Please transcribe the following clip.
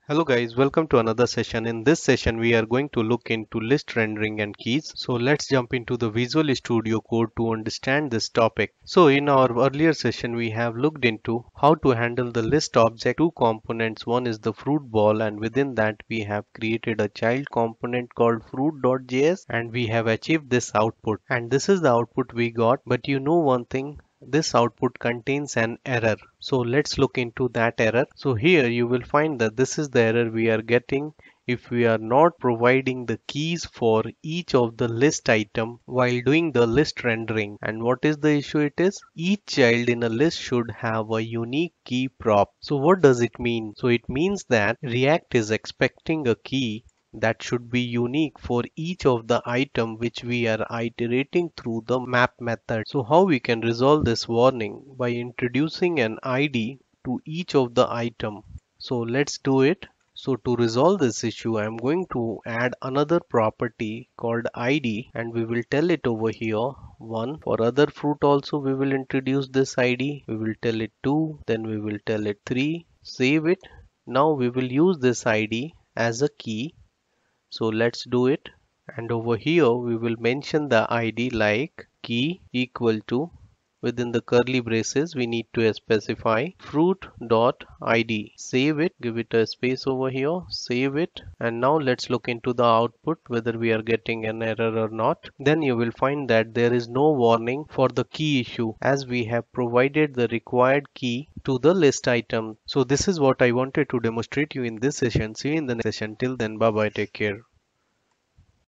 Hello guys, welcome to another session. In this session, we are going to look into list rendering and keys. So let's jump into the Visual Studio Code to understand this topic. So in our earlier session, we have looked into how to handle the list object, two components. One is the fruit ball, and within that we have created a child component called fruit.js, and we have achieved this output. And this is the output we got. But you know one thing, this output contains an error. So let's look into that error. So here you will find that this is the error we are getting if we are not providing the keys for each of the list item while doing the list rendering. And what is the issue? It is each child in a list should have a unique key prop. So what does it mean? So it means that React is expecting a key that should be unique for each of the item which we are iterating through the map method. So how we can resolve this warning? By introducing an ID to each of the item. So let's do it. So to resolve this issue, I'm going to add another property called ID, and we will tell it over here 1. For other fruit also we will introduce this ID. We will tell it 2, then we will tell it 3. Save it. Now we will use this ID as a key. So let's do it, and over here we will mention the ID like key equal to, within the curly braces we need to specify fruit dot id. Save it, give it a space over here, save it, and now let's look into the output whether we are getting an error or not. Then you will find that there is no warning for the key issue as we have provided the required key to the list item. So this is what I wanted to demonstrate you in this session. See you in the next session. Till then, bye bye, take care.